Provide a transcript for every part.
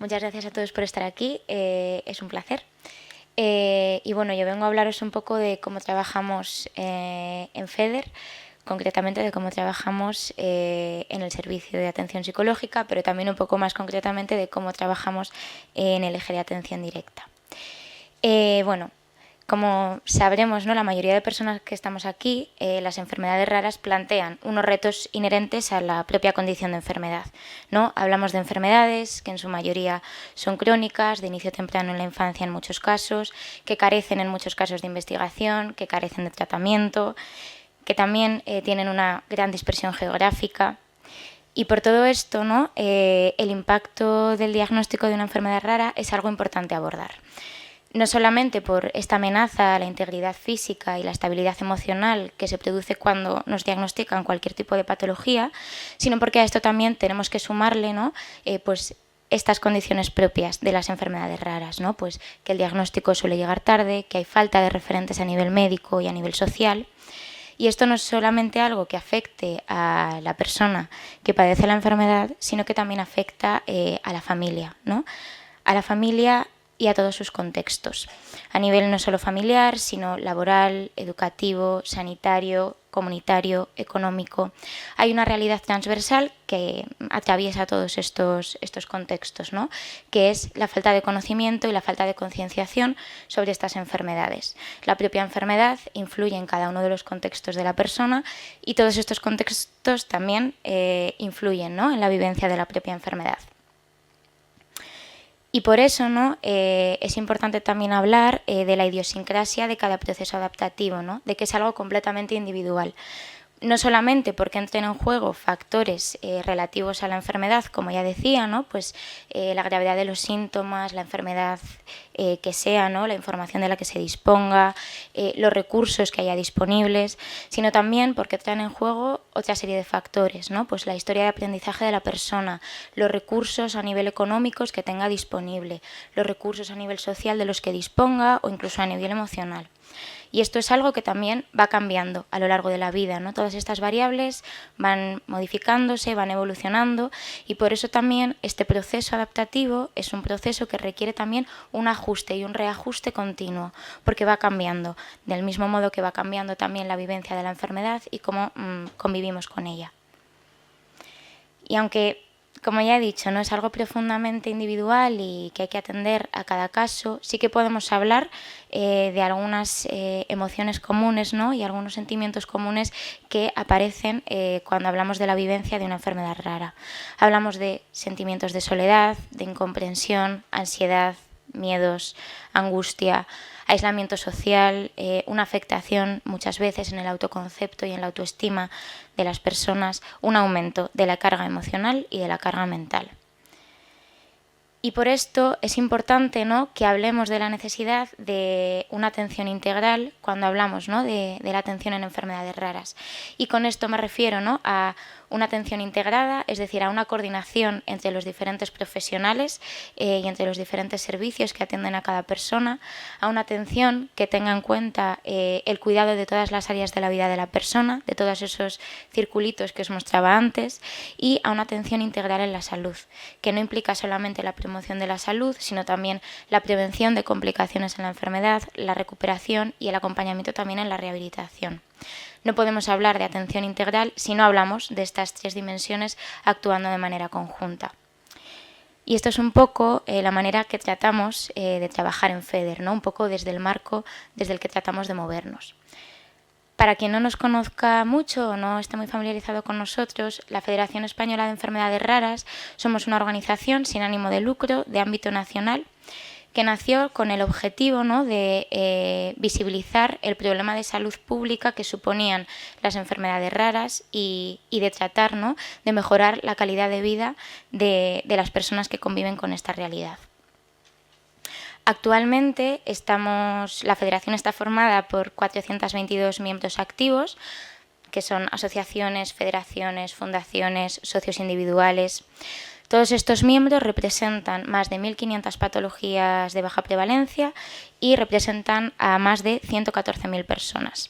Muchas gracias a todos por estar aquí, es un placer. Y bueno, yo vengo a hablaros un poco de cómo trabajamos en FEDER, concretamente de cómo trabajamos en el servicio de atención psicológica, pero también un poco más concretamente de cómo trabajamos en el eje de atención directa. Bueno, como sabremos, ¿no?, la mayoría de personas que estamos aquí, las enfermedades raras plantean unos retos inherentes a la propia condición de enfermedad, ¿no? Hablamos de enfermedades que en su mayoría son crónicas, de inicio temprano en la infancia en muchos casos, que carecen en muchos casos de investigación, que carecen de tratamiento, que también tienen una gran dispersión geográfica. Y por todo esto, ¿no?, el impacto del diagnóstico de una enfermedad rara es algo importante a abordar. No solamente por esta amenaza a la integridad física y la estabilidad emocional que se produce cuando nos diagnostican cualquier tipo de patología, sino porque a esto también tenemos que sumarle, ¿no?, pues estas condiciones propias de las enfermedades raras, ¿no?, pues que el diagnóstico suele llegar tarde, que hay falta de referentes a nivel médico y a nivel social. Y esto no es solamente algo que afecte a la persona que padece la enfermedad, sino que también afecta a la familia, ¿no?, a la familia y a todos sus contextos, a nivel no solo familiar, sino laboral, educativo, sanitario, comunitario, económico. Hay una realidad transversal que atraviesa todos estos contextos, ¿no?, que es la falta de conocimiento y la falta de concienciación sobre estas enfermedades. La propia enfermedad influye en cada uno de los contextos de la persona y todos estos contextos también influyen, ¿no?, en la vivencia de la propia enfermedad. Y por eso, ¿no?, es importante también hablar de la idiosincrasia de cada proceso adaptativo, ¿no?, de que es algo completamente individual. No solamente porque entren en juego factores relativos a la enfermedad, como ya decía, ¿no?, pues la gravedad de los síntomas, la enfermedad que sea, ¿no?, la información de la que se disponga, los recursos que haya disponibles, sino también porque entran en juego otra serie de factores, ¿no?, pues la historia de aprendizaje de la persona, los recursos a nivel económicos que tenga disponible, los recursos a nivel social de los que disponga o incluso a nivel emocional. Y esto es algo que también va cambiando a lo largo de la vida, ¿no? Todas estas variables van modificándose, van evolucionando y por eso también este proceso adaptativo es un proceso que requiere también un ajuste y un reajuste continuo, porque va cambiando, del mismo modo que va cambiando también la vivencia de la enfermedad y cómo convivimos con ella. Y aunque, como ya he dicho, no es algo profundamente individual y que hay que atender a cada caso, sí que podemos hablar de algunas emociones comunes, ¿no?, y algunos sentimientos comunes que aparecen cuando hablamos de la vivencia de una enfermedad rara. Hablamos de sentimientos de soledad, de incomprensión, ansiedad, miedos, angustia, aislamiento social, una afectación muchas veces en el autoconcepto y en la autoestima de las personas, un aumento de la carga emocional y de la carga mental. Y por esto es importante, ¿no?, que hablemos de la necesidad de una atención integral cuando hablamos, ¿no?, de la atención en enfermedades raras. Y con esto me refiero, ¿no?, a una atención integrada, es decir, a una coordinación entre los diferentes profesionales y entre los diferentes servicios que atienden a cada persona, a una atención que tenga en cuenta el cuidado de todas las áreas de la vida de la persona, de todos esos circulitos que os mostraba antes, y a una atención integral en la salud, que no implica solamente la promoción de la salud, sino también la prevención de complicaciones en la enfermedad, la recuperación y el acompañamiento también en la rehabilitación. No podemos hablar de atención integral si no hablamos de estas tres dimensiones actuando de manera conjunta. Y esto es un poco la manera que tratamos de trabajar en FEDER, ¿no?, un poco desde el marco desde el que tratamos de movernos. Para quien no nos conozca mucho o no esté muy familiarizado con nosotros, la Federación Española de Enfermedades Raras somos una organización sin ánimo de lucro de ámbito nacional que nació con el objetivo, ¿no?, de visibilizar el problema de salud pública que suponían las enfermedades raras y de tratar, ¿no?, de mejorar la calidad de vida de las personas que conviven con esta realidad. Actualmente la federación está formada por 422 miembros activos, que son asociaciones, federaciones, fundaciones, socios individuales. Todos estos miembros representan más de 1.500 patologías de baja prevalencia y representan a más de 114.000 personas.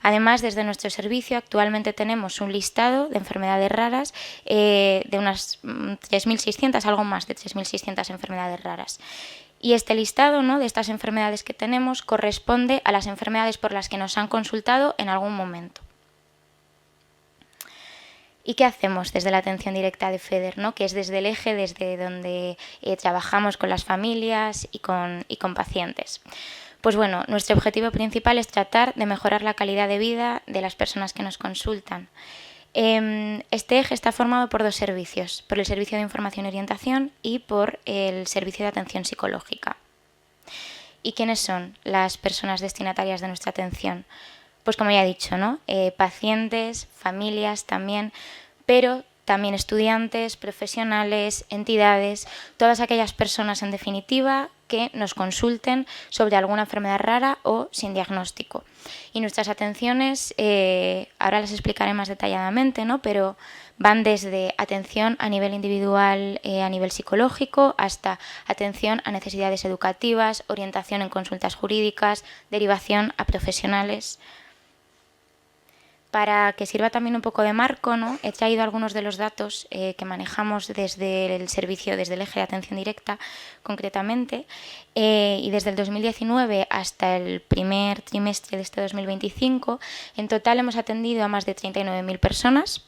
Además, desde nuestro servicio actualmente tenemos un listado de enfermedades raras de unas 3.600, algo más de 3.600 enfermedades raras. Y este listado, ¿no?, de estas enfermedades que tenemos corresponde a las enfermedades por las que nos han consultado en algún momento. ¿Y qué hacemos desde la atención directa de FEDER, ¿no?, que es desde el eje desde donde trabajamos con las familias y con pacientes? Pues bueno, nuestro objetivo principal es tratar de mejorar la calidad de vida de las personas que nos consultan. Este eje está formado por dos servicios, por el servicio de información y orientación y por el servicio de atención psicológica. ¿Y quiénes son las personas destinatarias de nuestra atención? Pues como ya he dicho, ¿no?, pacientes, familias también, pero también estudiantes, profesionales, entidades, todas aquellas personas en definitiva que nos consulten sobre alguna enfermedad rara o sin diagnóstico. Y nuestras atenciones, ahora las explicaré más detalladamente, ¿no?, pero van desde atención a nivel individual, a nivel psicológico, hasta atención a necesidades educativas, orientación en consultas jurídicas, derivación a profesionales. Para que sirva también un poco de marco, ¿no?, he traído algunos de los datos que manejamos desde el servicio, desde el eje de atención directa concretamente, y desde el 2019 hasta el primer trimestre de este 2025, en total hemos atendido a más de 39.000 personas.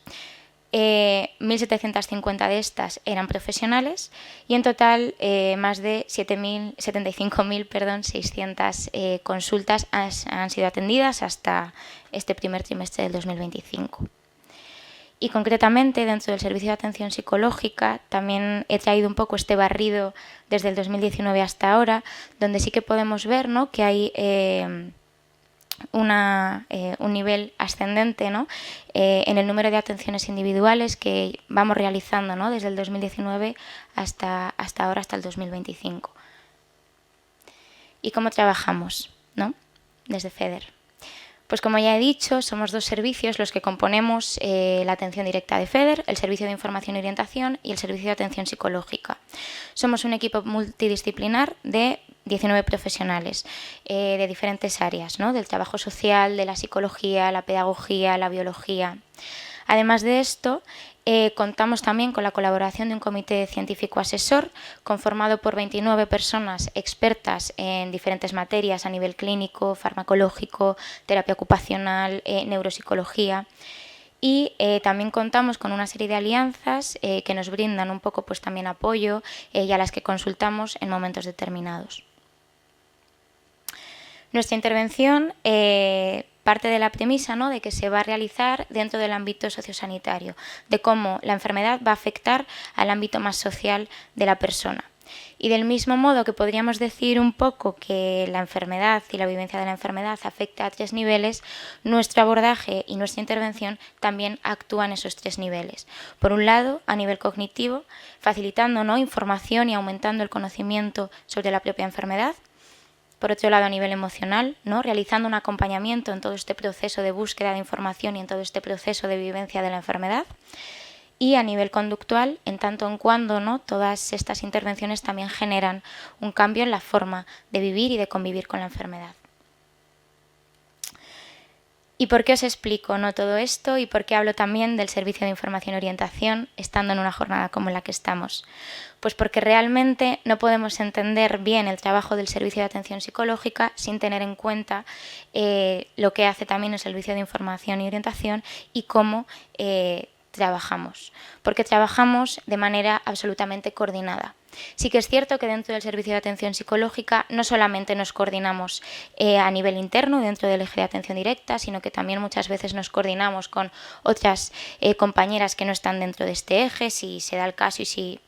1.750 de estas eran profesionales y en total más de 75.600 consultas han sido atendidas hasta este primer trimestre del 2025. Y concretamente dentro del servicio de atención psicológica también he traído un poco este barrido desde el 2019 hasta ahora, donde sí que podemos ver, ¿no?, que hay un nivel ascendente, ¿no?, en el número de atenciones individuales que vamos realizando, ¿no?, desde el 2019 hasta ahora, hasta el 2025. ¿Y cómo trabajamos, ¿no?, desde FEDER? Pues como ya he dicho, somos dos servicios los que componemos la atención directa de FEDER, el servicio de información y orientación y el servicio de atención psicológica. Somos un equipo multidisciplinar de 19 profesionales de diferentes áreas, ¿no?, del trabajo social, de la psicología, la pedagogía, la biología. Además de esto, contamos también con la colaboración de un comité científico asesor conformado por 29 personas expertas en diferentes materias a nivel clínico, farmacológico, terapia ocupacional, neuropsicología. Y también contamos con una serie de alianzas que nos brindan un poco pues también apoyo y a las que consultamos en momentos determinados. Nuestra intervención parte de la premisa, ¿no?, de que se va a realizar dentro del ámbito sociosanitario, de cómo la enfermedad va a afectar al ámbito más social de la persona. Y del mismo modo que podríamos decir un poco que la enfermedad y la vivencia de la enfermedad afecta a 3 niveles, nuestro abordaje y nuestra intervención también actúan en esos 3 niveles. Por un lado, a nivel cognitivo, facilitando, ¿no?, información y aumentando el conocimiento sobre la propia enfermedad. Por otro lado, a nivel emocional, ¿no?, realizando un acompañamiento en todo este proceso de búsqueda de información y en todo este proceso de vivencia de la enfermedad. Y a nivel conductual, en tanto en cuando, ¿no?, todas estas intervenciones también generan un cambio en la forma de vivir y de convivir con la enfermedad. ¿Y por qué os explico, no, todo esto y por qué hablo también del servicio de información y orientación estando en una jornada como la que estamos? Pues porque realmente no podemos entender bien el trabajo del servicio de atención psicológica sin tener en cuenta lo que hace también el servicio de información y orientación y cómo trabajamos, porque trabajamos de manera absolutamente coordinada. Sí que es cierto que dentro del servicio de atención psicológica no solamente nos coordinamos a nivel interno dentro del eje de atención directa, sino que también muchas veces nos coordinamos con otras compañeras que no están dentro de este eje, si se da el caso y si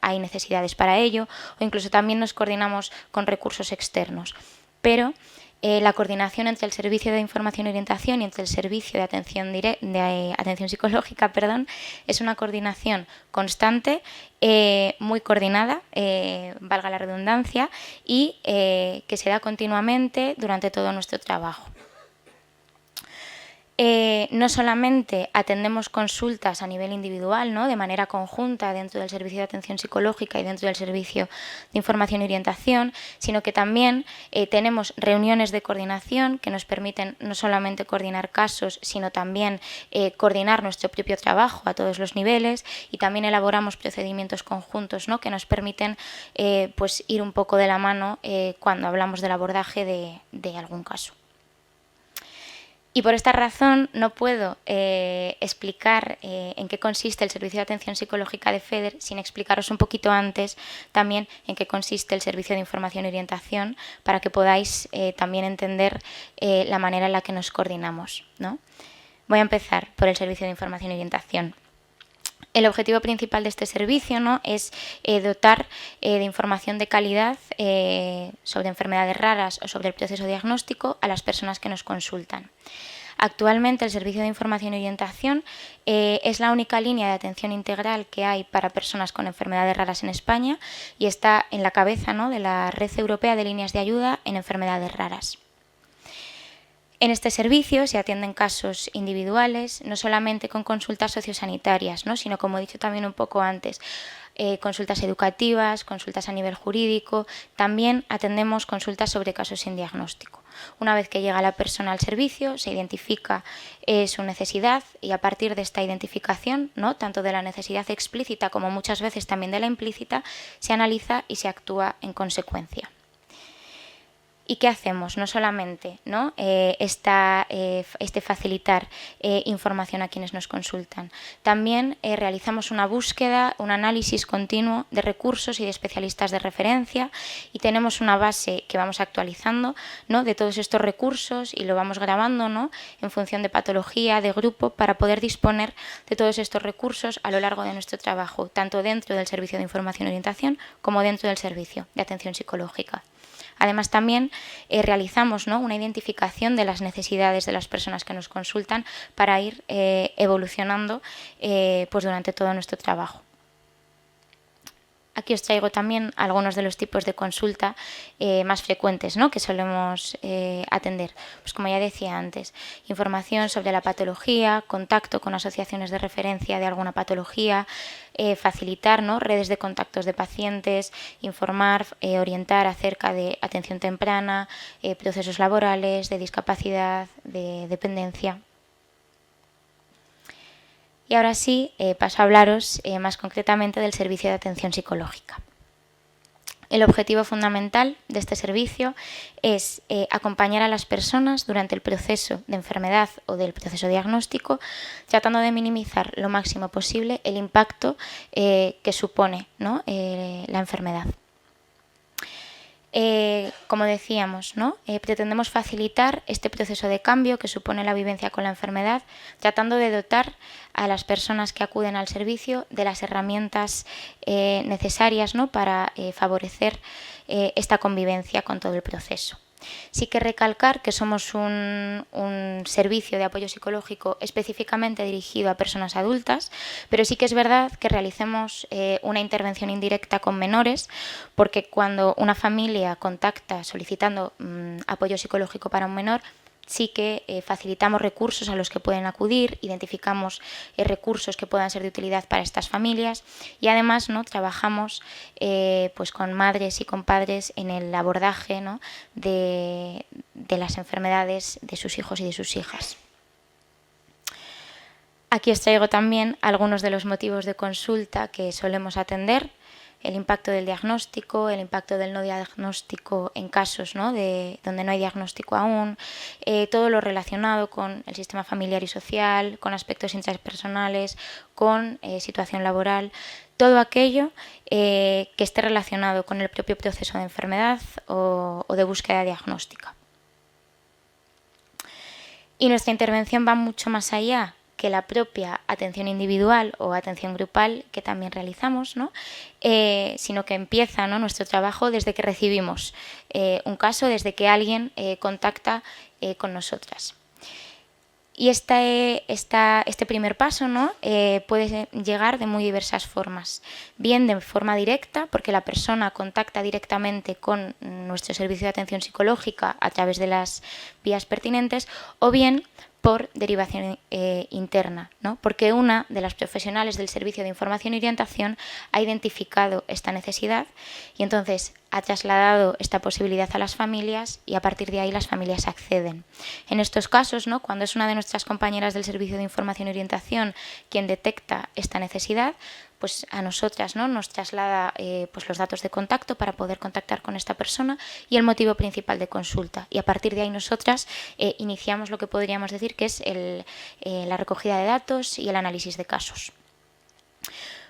hay necesidades para ello, o incluso también nos coordinamos con recursos externos. Pero la coordinación entre el servicio de información y orientación y entre el servicio de atención psicológica, es una coordinación constante, muy coordinada, valga la redundancia, y que se da continuamente durante todo nuestro trabajo. No solamente atendemos consultas a nivel individual, ¿no?, de manera conjunta dentro del servicio de atención psicológica y dentro del servicio de información y orientación, sino que también tenemos reuniones de coordinación que nos permiten no solamente coordinar casos, sino también coordinar nuestro propio trabajo a todos los niveles, y también elaboramos procedimientos conjuntos, ¿no?, que nos permiten pues ir un poco de la mano cuando hablamos del abordaje de algún caso. Y por esta razón no puedo explicar en qué consiste el servicio de atención psicológica de FEDER sin explicaros un poquito antes también en qué consiste el servicio de información y orientación, para que podáis también entender la manera en la que nos coordinamos, ¿no? Voy a empezar por el servicio de información y orientación. El objetivo principal de este servicio, ¿no?, es dotar de información de calidad sobre enfermedades raras o sobre el proceso diagnóstico a las personas que nos consultan. Actualmente el Servicio de Información y Orientación es la única línea de atención integral que hay para personas con enfermedades raras en España y está en la cabeza, ¿no?, de la Red Europea de Líneas de Ayuda en Enfermedades Raras. En este servicio se atienden casos individuales, no solamente con consultas sociosanitarias, ¿no?, sino, como he dicho también un poco antes, consultas educativas, consultas a nivel jurídico. También atendemos consultas sobre casos sin diagnóstico. Una vez que llega la persona al servicio, se identifica su necesidad y a partir de esta identificación, ¿no?, tanto de la necesidad explícita como muchas veces también de la implícita, se analiza y se actúa en consecuencia. ¿Y qué hacemos? No solamente, ¿no?, facilitar información a quienes nos consultan. También realizamos una búsqueda, un análisis continuo de recursos y de especialistas de referencia, y tenemos una base que vamos actualizando, ¿no?, de todos estos recursos, y lo vamos grabando, ¿no?, en función de patología, de grupo, para poder disponer de todos estos recursos a lo largo de nuestro trabajo, tanto dentro del servicio de información y orientación como dentro del servicio de atención psicológica. Además, también realizamos, ¿no?, una identificación de las necesidades de las personas que nos consultan para ir evolucionando pues durante todo nuestro trabajo. Aquí os traigo también algunos de los tipos de consulta más frecuentes, ¿no?, que solemos atender. Pues como ya decía antes, información sobre la patología, contacto con asociaciones de referencia de alguna patología, facilitar, ¿no?, redes de contactos de pacientes, informar, orientar acerca de atención temprana, procesos laborales, de discapacidad, de dependencia. Y ahora sí, paso a hablaros más concretamente del servicio de atención psicológica. El objetivo fundamental de este servicio es acompañar a las personas durante el proceso de enfermedad o del proceso diagnóstico, tratando de minimizar lo máximo posible el impacto que supone, ¿no?, la enfermedad. Como decíamos, ¿no?, pretendemos facilitar este proceso de cambio que supone la vivencia con la enfermedad, tratando de dotar a las personas que acuden al servicio de las herramientas necesarias, ¿no?, para favorecer esta convivencia con todo el proceso. Sí que recalcar que somos un servicio de apoyo psicológico específicamente dirigido a personas adultas, pero sí que es verdad que realicemos una intervención indirecta con menores, porque cuando una familia contacta solicitando apoyo psicológico para un menor, sí que facilitamos recursos a los que pueden acudir, identificamos recursos que puedan ser de utilidad para estas familias, y además, ¿no?, trabajamos pues con madres y con padres en el abordaje, ¿no?, de las enfermedades de sus hijos y de sus hijas. Aquí os traigo también algunos de los motivos de consulta que solemos atender: el impacto del diagnóstico, el impacto del no diagnóstico en casos, ¿no?, donde no hay diagnóstico aún, todo lo relacionado con el sistema familiar y social, con aspectos intrapersonales, con situación laboral, todo aquello que esté relacionado con el propio proceso de enfermedad o de búsqueda diagnóstica. Y nuestra intervención va mucho más allá que la propia atención individual o atención grupal que también realizamos, ¿no?, sino que empieza, ¿no?, nuestro trabajo desde que recibimos un caso, desde que alguien contacta con nosotras. Y este primer paso, ¿no?, puede llegar de muy diversas formas. Bien de forma directa, porque la persona contacta directamente con nuestro servicio de atención psicológica a través de las vías pertinentes, o bien por derivación interna, ¿no? Porque una de las profesionales del Servicio de Información y Orientación ha identificado esta necesidad y entonces ha trasladado esta posibilidad a las familias y a partir de ahí las familias acceden. En estos casos, ¿no? Cuando es una de nuestras compañeras del Servicio de Información y Orientación quien detecta esta necesidad, pues a nosotras, ¿no? Nos traslada pues los datos de contacto para poder contactar con esta persona y el motivo principal de consulta. Y a partir de ahí nosotras iniciamos lo que podríamos decir que es la recogida de datos y el análisis de casos.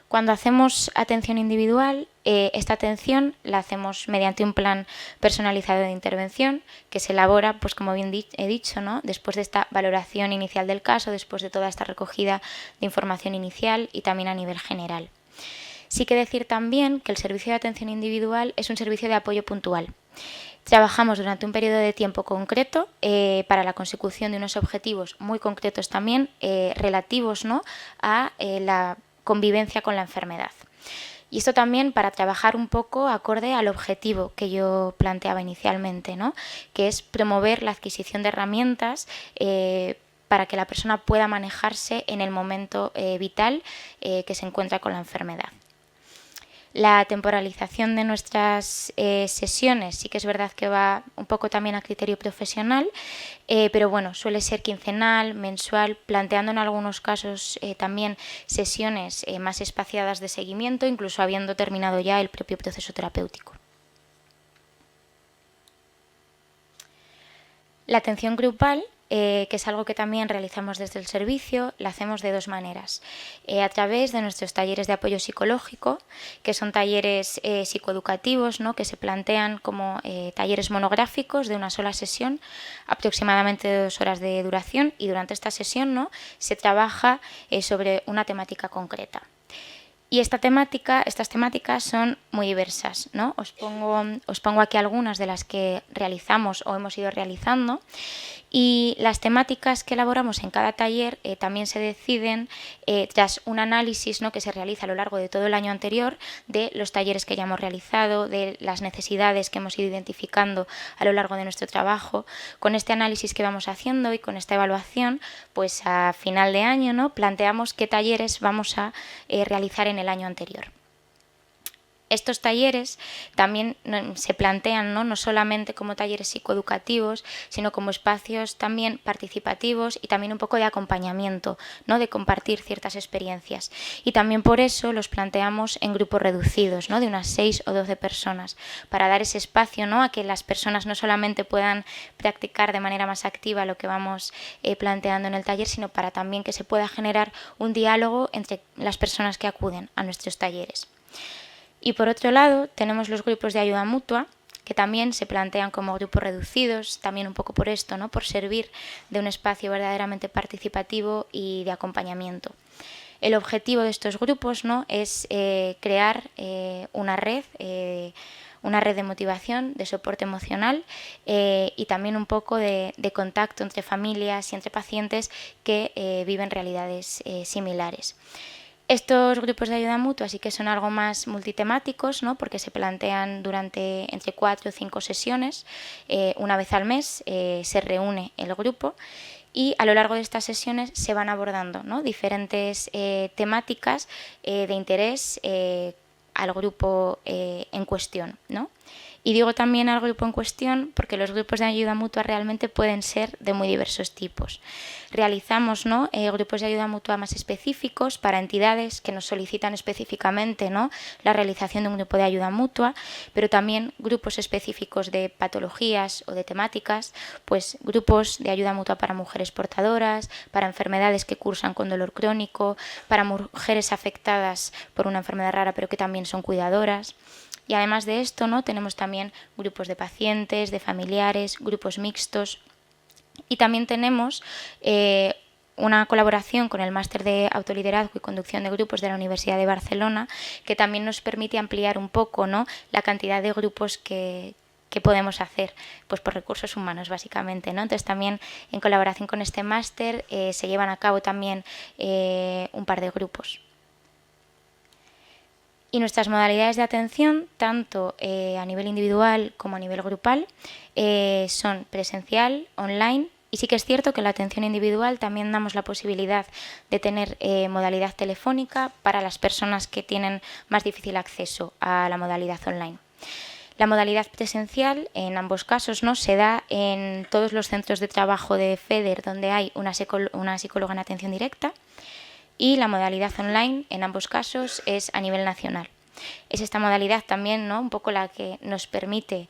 Cuando hacemos atención individual, esta atención la hacemos mediante un plan personalizado de intervención que se elabora, pues como bien he dicho, ¿no? Después de esta valoración inicial del caso, después de toda esta recogida de información inicial y también a nivel general. Sí que decir también que el servicio de atención individual es un servicio de apoyo puntual. Trabajamos durante un periodo de tiempo concreto para la consecución de unos objetivos muy concretos también relativos, ¿no? a la convivencia con la enfermedad. Y esto también para trabajar un poco acorde al objetivo que yo planteaba inicialmente, ¿no? Que es promover la adquisición de herramientas para que la persona pueda manejarse en el momento vital que se encuentra con la enfermedad. La temporalización de nuestras sesiones sí que es verdad que va un poco también a criterio profesional, pero bueno, suele ser quincenal, mensual, planteando en algunos casos también sesiones más espaciadas de seguimiento, incluso habiendo terminado ya el propio proceso terapéutico. La atención grupal, que es algo que también realizamos desde el servicio, la hacemos de dos maneras. A través de nuestros talleres de apoyo psicológico, que son talleres psicoeducativos, ¿no? que se plantean como talleres monográficos de una sola sesión, aproximadamente 2 horas de duración, y durante esta sesión, ¿no? se trabaja sobre una temática concreta. Y estas temáticas son muy diversas, ¿no? Os pongo aquí algunas de las que realizamos o hemos ido realizando. Y las temáticas que elaboramos en cada taller también se deciden tras un análisis, ¿no? que se realiza a lo largo de todo el año anterior de los talleres que ya hemos realizado, de las necesidades que hemos ido identificando a lo largo de nuestro trabajo. Con este análisis que vamos haciendo y con esta evaluación, pues a final de año, ¿no? planteamos qué talleres vamos a realizar en el año anterior. Estos talleres también se plantean no solamente como talleres psicoeducativos, sino como espacios también participativos y también un poco de acompañamiento, ¿no? de compartir ciertas experiencias. Y también por eso los planteamos en grupos reducidos, ¿no? de unas 6 o 12 personas, para dar ese espacio, ¿no? a que las personas no solamente puedan practicar de manera más activa lo que vamos planteando en el taller, sino para también que se pueda generar un diálogo entre las personas que acuden a nuestros talleres. Y por otro lado tenemos los grupos de ayuda mutua, que también se plantean como grupos reducidos, también un poco por esto, ¿no? por servir de un espacio verdaderamente participativo y de acompañamiento. El objetivo de estos grupos, ¿no? es crear una red de motivación, de soporte emocional y también un poco de contacto entre familias y entre pacientes que viven realidades similares. Estos grupos de ayuda mutua sí que son algo más multitemáticos, ¿no? porque se plantean durante entre 4 o 5 sesiones. Una vez al mes se reúne el grupo y a lo largo de estas sesiones se van abordando, ¿no? diferentes temáticas de interés al grupo en cuestión, ¿no? Y digo también al grupo en cuestión porque los grupos de ayuda mutua realmente pueden ser de muy diversos tipos. Realizamos grupos de ayuda mutua más específicos para entidades que nos solicitan específicamente, ¿no? la realización de un grupo de ayuda mutua, pero también grupos específicos de patologías o de temáticas, pues grupos de ayuda mutua para mujeres portadoras, para enfermedades que cursan con dolor crónico, para mujeres afectadas por una enfermedad rara pero que también son cuidadoras. Y además de esto, ¿no? tenemos también grupos de pacientes, de familiares, grupos mixtos. Y también tenemos una colaboración con el Máster de Autoliderazgo y Conducción de Grupos de la Universidad de Barcelona, que también nos permite ampliar un poco, ¿no? la cantidad de grupos que podemos hacer, pues por recursos humanos básicamente, ¿no? Entonces también en colaboración con este máster se llevan a cabo también un par de grupos. Y nuestras modalidades de atención, tanto a nivel individual como a nivel grupal, son presencial, online Y sí que es cierto que en la atención individual también damos la posibilidad de tener modalidad telefónica para las personas que tienen más difícil acceso a la modalidad online. La modalidad presencial, en ambos casos, ¿no?, se da en todos los centros de trabajo de FEDER donde hay una psicóloga en atención directa, y la modalidad online, en ambos casos, es a nivel nacional. Es esta modalidad también, ¿no?, un poco la que nos permite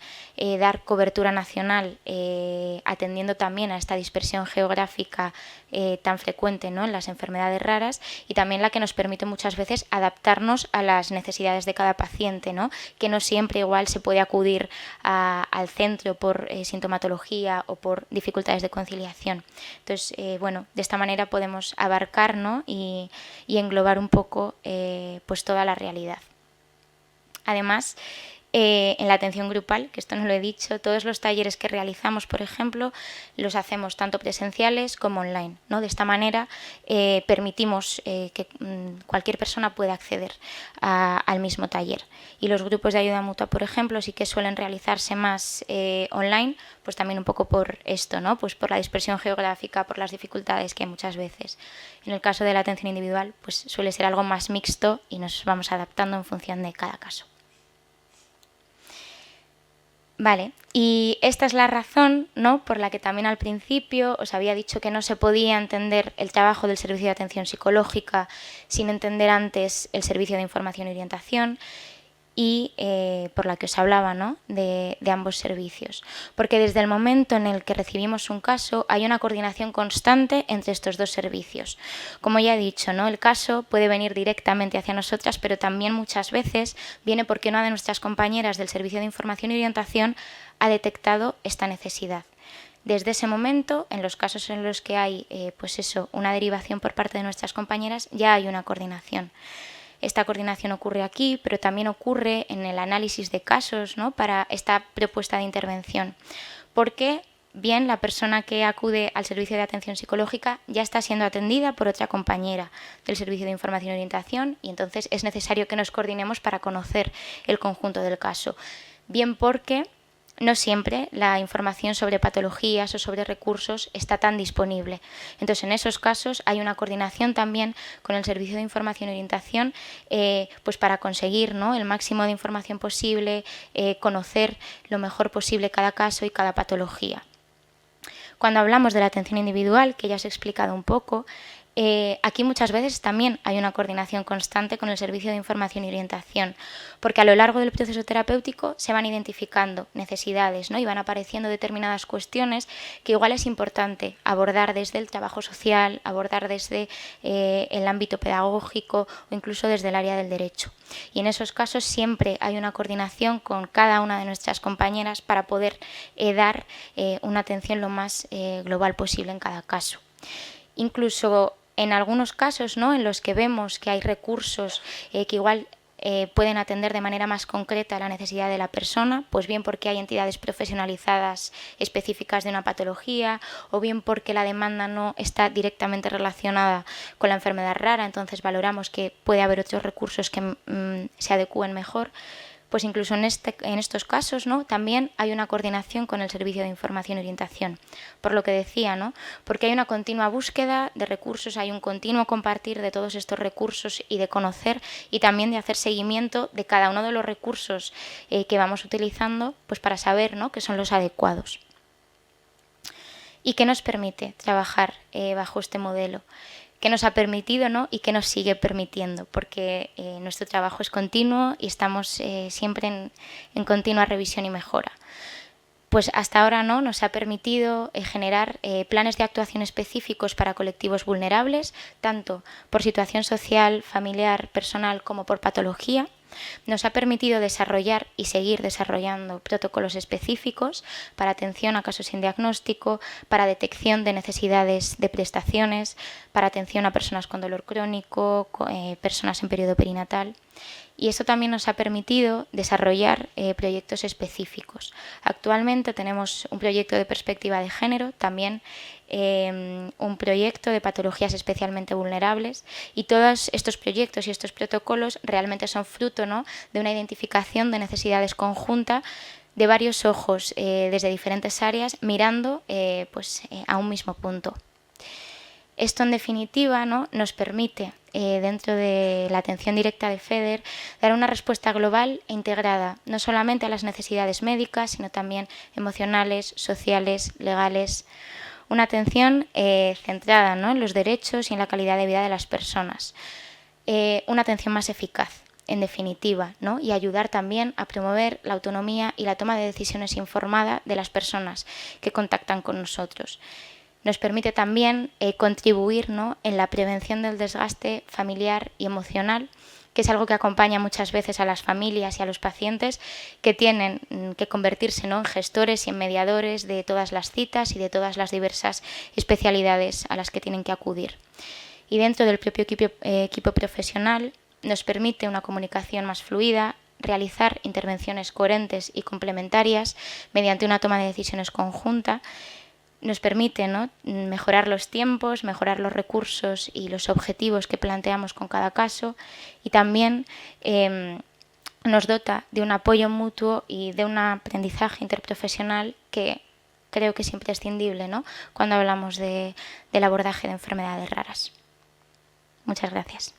dar cobertura nacional, atendiendo también a esta dispersión geográfica tan frecuente, ¿no?, en las enfermedades raras, y también la que nos permite muchas veces adaptarnos a las necesidades de cada paciente, ¿no?, que no siempre igual se puede acudir al centro por sintomatología o por dificultades de conciliación. Entonces, bueno, de esta manera podemos abarcar, ¿no?, y englobar un poco pues toda la realidad. Además, en la atención grupal, que esto no lo he dicho, todos los talleres que realizamos, por ejemplo, los hacemos tanto presenciales como online, ¿no? De esta manera permitimos que cualquier persona pueda acceder al mismo taller. Y los grupos de ayuda mutua, por ejemplo, sí que suelen realizarse más online, pues también un poco por esto, ¿no?, pues por la dispersión geográfica, por las dificultades que hay muchas veces. En el caso de la atención individual, pues suele ser algo más mixto y nos vamos adaptando en función de cada caso. Vale, y esta es la razón, ¿no?, por la que también al principio os había dicho que no se podía entender el trabajo del servicio de atención psicológica sin entender antes el servicio de información y orientación, y por la que os hablaba, ¿no?, de ambos servicios. Porque desde el momento en el que recibimos un caso hay una coordinación constante entre estos dos servicios. Como ya he dicho, ¿no?, el caso puede venir directamente hacia nosotras, pero también muchas veces viene porque una de nuestras compañeras del servicio de información y orientación ha detectado esta necesidad. Desde ese momento, en los casos en los que hay una derivación por parte de nuestras compañeras, ya hay una coordinación. Esta coordinación ocurre aquí, pero también ocurre en el análisis de casos, ¿no?, para esta propuesta de intervención, porque bien la persona que acude al servicio de atención psicológica ya está siendo atendida por otra compañera del servicio de información y orientación, y entonces es necesario que nos coordinemos para conocer el conjunto del caso. Bien porque no siempre la información sobre patologías o sobre recursos está tan disponible. Entonces, en esos casos hay una coordinación también con el servicio de información y orientación, pues para conseguir, ¿no?, el máximo de información posible, conocer lo mejor posible cada caso y cada patología. Cuando hablamos de la atención individual, que ya os he explicado un poco, aquí muchas veces también hay una coordinación constante con el servicio de información y orientación, porque a lo largo del proceso terapéutico se van identificando necesidades, ¿no?, y van apareciendo determinadas cuestiones que igual es importante abordar desde el trabajo social, abordar desde el ámbito pedagógico o incluso desde el área del derecho. Y en esos casos siempre hay una coordinación con cada una de nuestras compañeras para poder dar una atención lo más global posible en cada caso. Incluso en algunos casos, ¿no?, en los que vemos que hay recursos que igual pueden atender de manera más concreta la necesidad de la persona, pues bien porque hay entidades profesionalizadas específicas de una patología, o bien porque la demanda no está directamente relacionada con la enfermedad rara, entonces valoramos que puede haber otros recursos que se adecúen mejor. Pues incluso en estos casos, ¿no?, también hay una coordinación con el servicio de información y orientación. Por lo que decía, ¿no?, porque hay una continua búsqueda de recursos, hay un continuo compartir de todos estos recursos y de conocer y también de hacer seguimiento de cada uno de los recursos que vamos utilizando, pues para saber, ¿no?, que son los adecuados. ¿Y qué nos permite trabajar bajo este modelo? ¿Qué nos ha permitido, ¿no?, y qué nos sigue permitiendo? Porque nuestro trabajo es continuo y estamos siempre en continua revisión y mejora. Pues hasta ahora, ¿no?, nos ha permitido generar planes de actuación específicos para colectivos vulnerables, tanto por situación social, familiar, personal como por patología. Nos ha permitido desarrollar y seguir desarrollando protocolos específicos para atención a casos sin diagnóstico, para detección de necesidades de prestaciones, para atención a personas con dolor crónico, personas en periodo perinatal. Y eso también nos ha permitido desarrollar proyectos específicos. Actualmente tenemos un proyecto de perspectiva de género, también un proyecto de patologías especialmente vulnerables, y todos estos proyectos y estos protocolos realmente son fruto, ¿no?, de una identificación de necesidades conjunta de varios ojos desde diferentes áreas mirando a un mismo punto. Esto, en definitiva, ¿no?, nos permite, dentro de la atención directa de FEDER, dar una respuesta global e integrada, no solamente a las necesidades médicas, sino también emocionales, sociales, legales. Una atención centrada, ¿no?, en los derechos y en la calidad de vida de las personas. Una atención más eficaz, en definitiva, ¿no?, y ayudar también a promover la autonomía y la toma de decisiones informada de las personas que contactan con nosotros. Nos permite también contribuir, ¿no?, en la prevención del desgaste familiar y emocional, que es algo que acompaña muchas veces a las familias y a los pacientes que tienen que convertirse, ¿no?, en gestores y en mediadores de todas las citas y de todas las diversas especialidades a las que tienen que acudir. Y dentro del propio equipo profesional nos permite una comunicación más fluida, realizar intervenciones coherentes y complementarias mediante una toma de decisiones conjunta. Nos permite, ¿no?, mejorar los tiempos, mejorar los recursos y los objetivos que planteamos con cada caso, y también nos dota de un apoyo mutuo y de un aprendizaje interprofesional que creo que es imprescindible, ¿no?, cuando hablamos del abordaje de enfermedades raras. Muchas gracias.